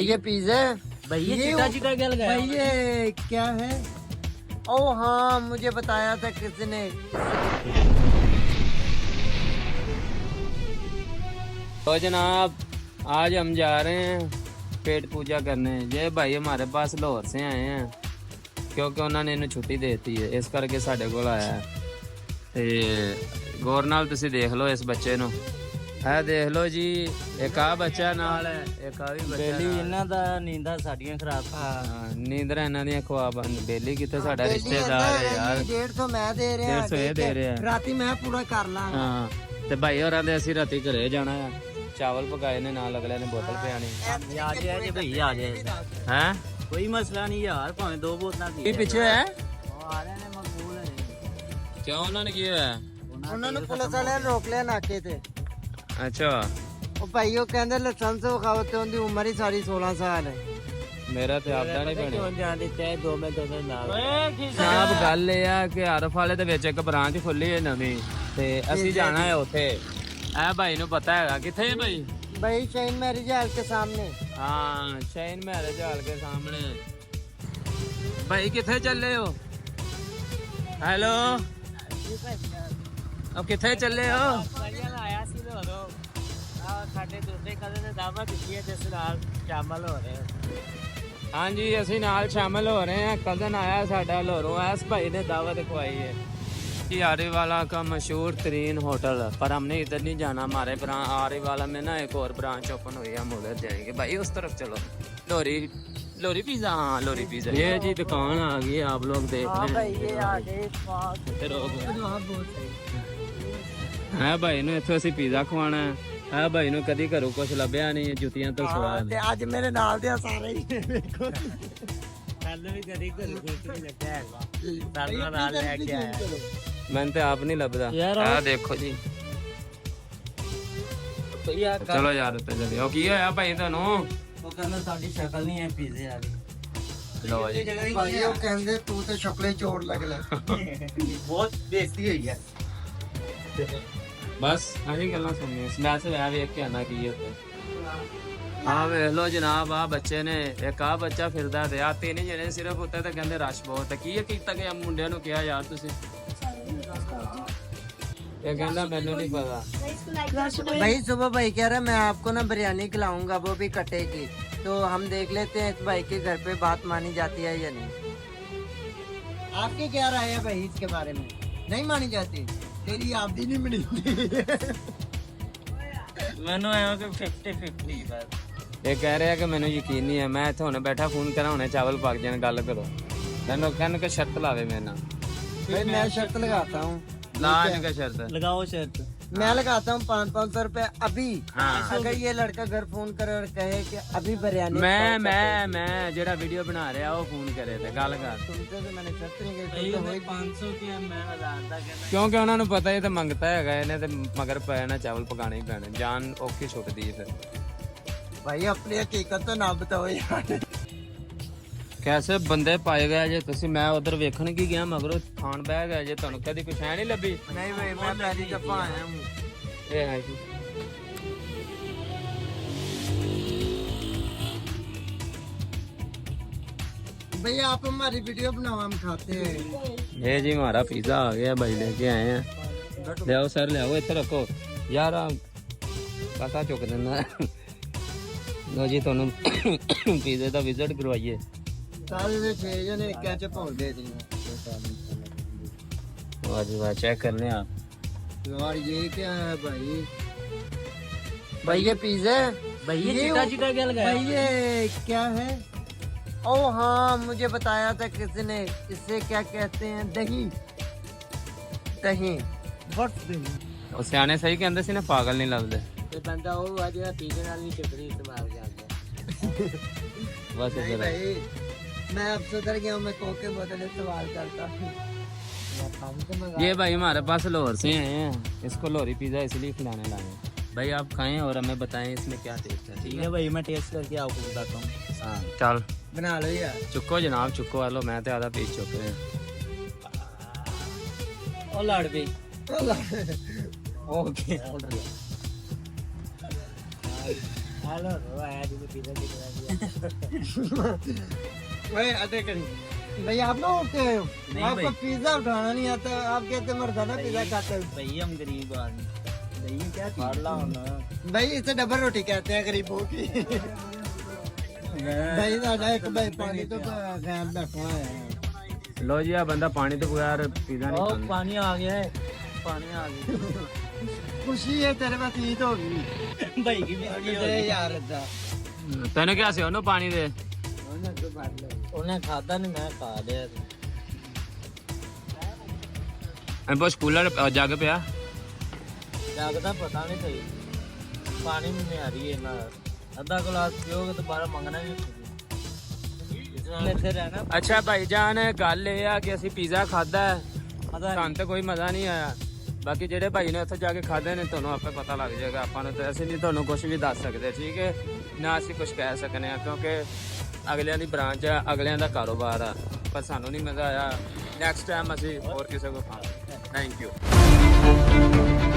ये पिज़्ज़ा भैया चिटा चिटा क्या लगाया? ये क्या है? ओ हाँ, मुझे बताया था किसने। तो जनाब आज हम जा रहे हैं पेट पूजा करने। ये भाई हमारे पास लाहौर से आए हैं क्योंकि उन्होंने इन्हें छुट्टी देती है, इस करके साढ़े कोल आया है। ਤੇ ਗੌਰ ਨਾਲ ਤੁਸੀਂ ਦੇਖ ਲਓ ਇਸ ਬੱਚੇ ਨੂੰ। ਇਹ ਦੇਖ ਲਓ ਜੀ, ਇੱਕ ਆ ਬੱਚਾ ਨਾਲ ਹੈ, ਇੱਕ ਆ ਵੀ ਬੱਚਾ ਬੇਲੀ ਨਾਲ। ਇਹਨਾਂ ਦਾ ਨੀਂਦਾਂ ਸਾਡੀਆਂ ਖਰਾਬ। ਹਾਂ, ਨੀਂਦਰਾਂ ਇਹਨਾਂ ਦੀਆਂ ਖਵਾਬ। ਬੇਲੀ ਕਿੱਥੇ ਸਾਡਾ ਰਿਸ਼ਤੇਦਾਰ ਹੈ ਯਾਰ। 150 ਮੈਂ ਦੇ ਰਿਹਾ, 150 ਇਹ ਦੇ ਰਿਹਾ। ਰਾਤੀ ਮੈਂ ਪੂਰਾ ਕਰ ਲਾਂਗਾ। ਹਾਂ ਤੇ ਭਾਈ ਹੋਰਾਂ ਦੇ ਅਸੀਂ ਰਾਤੀ ਘਰੇ ਜਾਣਾ ਆ। ਚਾਵਲ ਪਕਾਏ ਨੇ, ਨਾਲ ਅਗਲੇ ਨੇ ਬੋਤਲ ਪਿਆਣੀ। ਆ ਜਾਏ ਜੇ ਭਈ ਆ ਜਾਏ, ਹੈ ਕੋਈ ਮਸਲਾ ਨਹੀਂ ਯਾਰ, ਭਾਵੇਂ ਦੋ ਬੋਤਲਾਂ ਦੀ। ਕੀ ਪਿੱਛੇ ਹੈ? ਆ ਰਹੇ ਨੇ ਮਕਬੂਲ ਹੈ। ਕਿਉਂ ਉਹਨਾਂ ਨੇ ਕੀ ਹੋਇਆ? ਉਹਨਾਂ ਨੂੰ ਪੁਲਿਸ ਵਾਲਿਆਂ ਨੇ ਰੋਕ ਲਿਆ ਨਾਕੇ ਤੇ। ਅੱਛਾ, ਉਹ ਭਾਈ ਉਹ ਕਹਿੰਦੇ ਲਾਇਸੈਂਸ ਵਿਖਾਓ ਤੇ ਉਹਦੀ ਉਮਰ ਹੀ ਸਾਰੀ 16 ਸਾਲ ਹੈ। ਮੇਰਾ ਤੇ ਆਪਦਾ ਨਹੀਂ ਬਣਿਆ। ਕਿਉਂ ਜਾਣ ਦਿੱਤਾ ਹੈ? ਦੋ ਮੈਂ ਦੋਨੇ ਨਾਲ। ਜਨਾਬ ਗੱਲ ਇਹ ਆ ਕਿ ਹਰਫ ਵਾਲੇ ਦੇ ਵਿੱਚ ਇੱਕ ਬ੍ਰਾਂਚ ਖੁੱਲੀ ਹੈ ਨਵੀਂ, ਤੇ ਅਸੀਂ ਜਾਣਾ ਹੈ ਉੱਥੇ। ਇਹ ਭਾਈ ਨੂੰ ਪਤਾ ਹੈਗਾ ਕਿੱਥੇ ਹੈ ਭਾਈ? भाई शाइन मैरिज हाल के सामने। हाँ, शाइन मैरिज हाल के सामने। भाई किथे चले हो? हेलो, अब किथे चले हो? ਆਇਆ ਸੀ ਲੋਰੋ ਆ ਸਾਡੇ ਦੂਸਰੇ ਕਦੇ ਨੇ ਦਾਵਾ ਦਿੱਤੀ ਹੈ ਜਿਸ ਨਾਲ ਸ਼ਾਮਲ ਹੋ ਰਹੇ ਹਾਂ। हाँ जी, ਅਸੀਂ ਨਾਲ ਸ਼ਾਮਲ ਹੋ ਰਹੇ हैं। कजन आया साडा लोरों, इस भाई ने दावत खुआई है कि आरे वाला का मशहूर तरीन होटल, पर हमने इधर नहीं जाना। हमारे आरे वाला में ना एक और ब्रांच ओपन हुई है, हम उधर जाएंगे। भाई उस तरफ चलो। लोरी पिज्जा। हाँ, लोरी पिज्जा। ये जी दुकान आ गई है, आप लोग देख हाँ रहे भाई हैं। ये आगे इधर हो गया बहुत सही है। भाई ਨੂੰ ਇੱਥੋਂ ਅਸੀਂ ਪੀਜ਼ਾ ਖਵਾਣਾ ਹੈ। ਇਹ ਭਾਈ ਨੂੰ ਕਦੀ ਘਰੋਂ ਕੁਝ ਲੱਭਿਆ ਨਹੀਂ, ਜੁੱਤੀਆਂ ਤੋਂ ਸਵਾਦ ਤੇ ਅੱਜ ਮੇਰੇ ਨਾਲ ਦੇ ਸਾਰੇ ਹੀ ਵੇਖੋ। ਸਾਨੂੰ ਵੀ ਕਦੀ ਘਰ ਕੁਝ ਨਹੀਂ ਲੱਗਿਆ ਹੈਗਾ, ਸਾਨੂੰ ਨਾਲ ਲੈ ਕੇ ਆਇਆ। ਮੈਨੂੰ ਤੇ ਆਪ ਨਹੀਂ ਲੱਭਦਾ। ਯਾਰ ਆਹ ਦੇਖੋ ਜੀ। ਭਈਆ ਚਲੋ ਯਾਰ ਉੱਤੇ ਚੱਲੇ। ਉਹ ਕੀ ਹੋਇਆ ਭਾਈ ਤੁਹਾਨੂੰ? ਉਹ ਕਹਿੰਦਾ ਸਾਡੀ ਸ਼ਕਲ ਨਹੀਂ ਹੈ ਪੀਜ਼ੇ ਵਾਲੀ। ਲਓ ਜੀ, ਭਾਈ ਉਹ ਕਹਿੰਦੇ ਤੂੰ ਤੇ ਸ਼ਕਲੇ ਚੋੜ ਲੱਗ ਲੈ। ਬਹੁਤ ਬੇਇੱਜ਼ਤੀ ਹੋਈ ਹੈ। ਬਸ ਆਹੀ ਗੱਲਾਂ ਸੁਣਨੀਆਂ। ਸਮੈਸ ਵੈ ਵੇਖ ਕੇ ਆਣਾ ਕੀ ਉੱਤੇ। ਆ ਵੇਖ ਲੋ ਜਨਾਬ, ਆ ਬੱਚੇ ਨੇ, ਇੱਕ ਆ ਬੱਚਾ ਫਿਰਦਾ ਤੇ ਆ ਤਿੰਨ ਜਣੇ ਸਿਰਫ ਉੱਤੇ ਤੇ ਕਹਿੰਦੇ ਰਸ਼ ਬਹੁਤ ਹੈ। ਕੀ ਕੀਤਾ ਗਿਆ? ਮੁੰਡਿਆਂ ਨੂੰ ਕਿਹਾ ਯਾਰ ਤੁਸੀਂ। ਇਹ ਕਹਿੰਦਾ ਮੈਨੂੰ नहीं पता। भाई सुबह भाई कह रहा है मैं आपको ना बिरयानी खिलाऊंगा, वो भी कटे की। तो हम देख लेते हैं इस भाई के घर पे बात मानी जाती है या नहीं। आपकी क्या राय है भाई इसके बारे में? नहीं मानी जाती? तेरी आपदी नहीं मिली। ਮੈਨੂੰ ਐਵੇਂ ਕਿ 50-50 ਬਸ। ਇਹ ਕਹਿ ਰਿਹਾ ਕਿ ਮੈਨੂੰ ਯਕੀਨ ਨਹੀਂ ਹੈ। ਮੈਂ ਇੱਥੇ ਹੁਣੇ ਬੈਠਾ, ਫੋਨ ਕਰਾਂ ਹੁਣੇ ਚਾਵਲ ਪੱਕ ਜਾਣ, ਗੱਲ ਕਰੋ। ਮੈਨੂੰ ਕਹਿਣ ਕਿ ਸ਼ਰਤ ਲਾਵੇ ਮੇਰੇ ਨਾਲ। भाई मैं शर्त लगाता हूँ, ला इनका शर्त। ਲਗਾਓ ਸ਼ਰਤ। मैं लगाता हूँ 500 रुपए अभी। हाँ। अगर ये लड़का घर फोन करे और कहे कि अभी बिरयानी खाओ, मैं ਜਿਹੜਾ ਵੀਡੀਓ ਬਣਾ ਰਿਹਾ ਉਹ ਫੋਨ ਕਰੇ ਤੇ ਗੱਲ ਕਰ। तुमसे तो मैंने शर्त नहीं की, तुम तो वही 500 ਕੀ ਮੈਂ 1000 ਦਾ ਕਹਿੰਦਾ। ਕਿਉਂਕਿ ਉਹਨਾਂ ਨੂੰ ਪਤਾ ਇਹ ਤਾਂ ਮੰਗਤਾ ਹੈਗਾ, ਇਹਨੇ ਤੇ ਮਗਰ ਪੈ ਨਾ ਚਾਵਲ ਪਕਾਣੇ ਹੀ ਪੈਣੇ। ਜਾਨ ਔਖੀ ਛੁੱਟਦੀ ਹੈ ਫਿਰ। भाई अपनी हकीकत तो ना बताओ यार। ਕੈਸੇ ਬੰਦੇ ਪਾਏ ਗਏ ਜੇ ਤੁਸੀਂ? ਮੈਂ ਉਧਰ ਵੇਖਣ ਕੀ ਗਿਆ, ਮਗਰੋਂ ਖਾਣ ਬਹਿ ਗਿਆ ਜੇ। ਤੁਹਾਨੂੰ ਕਦੀ ਕੁਛ ਹੈ ਨਹੀਂ ਲੱਭੀ? नहीं भाई मैं पहली दफा आया हूँ। ਇਹ ਹੈ ਜੀ। भैया आप हमारी वीडियो बनाओ, हम खाते हैं। ਇਹ ਜੀ ਹਮਾਰਾ ਪੀਜ਼ਾ ਆ ਗਿਆ ਭਾਈ, ਲੈ ਕੇ ਆਏ ਆ। ਲਿਆਓ ਸਰ, ਲਿਆਓ, ਇੱਥੇ ਰੱਖੋ ਯਾਰ। ਆ ਪਤਾ ਚੁੱਕ ਦਿੰਦਾ। ਲੋ ਜੀ, ਤੁਹਾਨੂੰ ਪੀਜ਼ੇ ਦਾ ਵਿਜ਼ਿਟ ਕਰਵਾਈਏ। सारे में 6 जने केचप और दे देंगे। ਵਾਹ ਜੀ ਵਾਹ, ਚੈੱਕ करने आप। यार ये क्या है भाई? भाई ये पिज़्ज़ा भैया ये चिटा चिटा क्या लगाया? भाई ये क्या है? ओ हाँ, मुझे बताया था किसी ने। इससे क्या कहते हैं? दही। दही बस दही। ਉਹ ਸਿਆਣੇ ਸਹੀ ਕਹਿੰਦੇ ਸੀ ਨਾ, ਪਾਗਲ ਨਹੀਂ ਲੱਭਦੇ। ਤੇ ਬੰਦਾ ਉਹ ਆ ਜਿਹੜਾ ਪੀਜ਼ੇ ਨਾਲ ਵੀ ਚਟਨੀ ਇਸਤੇਮਾਲ ਕਰਦਾ। ਬਸ नहीं ਇਧਰ भाई, मैं अब सुधर गया हूँ। मैं कोक के बोतल इस्तेमाल करता हूँ। ये भाई हमारे पास लाहौर से आए हैं, इसको लाहौरी पिज़्ज़ा इसलिए खिलाने लाए हैं। भाई आप खाएं और हमें बताएं इसमें क्या टेस्ट है। ठीक है भाई, मैं टेस्ट करके आपको बताता हूँ। हाँ चल बना लो यार। चुको जनाब, चुको। हेलो, मैं तो आधा पीस चुक रहे हैं। और लड़ गई। ओके। हेलो आया जी पिज्जा दिखा वही अटे करी भाई आप लोग उठते हो आपको पिज्जा उठाना नहीं आता आप कहते मर्दाना पिज्जा खाते हो भाई हम गरीब आदमी भाई क्या फाड़ला होना भाई इसे डबल रोटी कहते हैं गरीबों की भाई साडा एक भाई पानी तो ख्याल रखना है लो जी आ बंदा पानी तो बगैर पिज्जा नहीं ओ खांदा पानी आ गया है पानी आ गया खुशी है तेरे पास ईद होगी भाई की भी दे यार इतना ਤੈਨੂੰ ਕਿਹਾ ਸੀ ਉਹਨੂੰ ਪਾਣੀ ਦੇ ਉਹਨੇ ਖਾਦਾ ਨਹੀਂ ਮੈਂ ਖਾ ਲਿਆ ਐ ਬਸ ਕੂਲਰ ਜੱਗ ਪਿਆ ਲੱਗਦਾ ਪਤਾ ਨਹੀਂ ਸਹੀ ਪਾਣੀ ਨਹੀਂ ਆ ਰਹੀ ਹੈ ਨਾ ਅੱਧਾ ਗਲਾਸ ਪੀਓਗੇ ਤਾਂ ਬਾਹਰ ਮੰਗਣਾ ਵੀ ਇਤਨਾ ਇੱਥੇ ਰਹਿਣਾ ਅੱਛਾ ਭਾਈ ਜਾਨ ਗੱਲ ਇਹ ਆ ਕਿ ਅਸੀਂ ਪੀਜ਼ਾ ਖਾਦਾ ਸਾਨੂੰ ਤੇ ਕੋਈ ਮਜ਼ਾ ਨਹੀਂ ਆਇਆ ਬਾਕੀ ਜਿਹੜੇ ਭਾਈ ਨੇ ਉੱਥੇ ਜਾ ਕੇ ਖਾਦੇ ਨੇ ਤੁਹਾਨੂੰ ਆਪੇ ਪਤਾ ਲੱਗ ਜਾਏਗਾ ਆਪਾਂ ਨੂੰ ਤੇ ਅਸੀਂ ਨਹੀਂ ਤੁਹਾਨੂੰ ਕੁਝ ਵੀ ਦੱਸ ਸਕਦੇ ਠੀਕ ਹੈ ਨਾ ਅਸੀਂ ਕੁਝ ਕਹਿ ਸਕਨੇ ਆ ਕਿਉਂਕਿ ਅਗਲਿਆਂ ਦੀ ਬ੍ਰਾਂਚ ਆ ਅਗਲਿਆਂ ਦਾ ਕਾਰੋਬਾਰ ਆ ਪਰ ਸਾਨੂੰ ਨਹੀਂ ਮਜ਼ਾ ਆਇਆ ਨੈਕਸਟ ਟਾਈਮ ਅਸੀਂ ਹੋਰ ਕਿਸੇ ਕੋ ਖਾਵਾਂਗੇ ਥੈਂਕ ਯੂ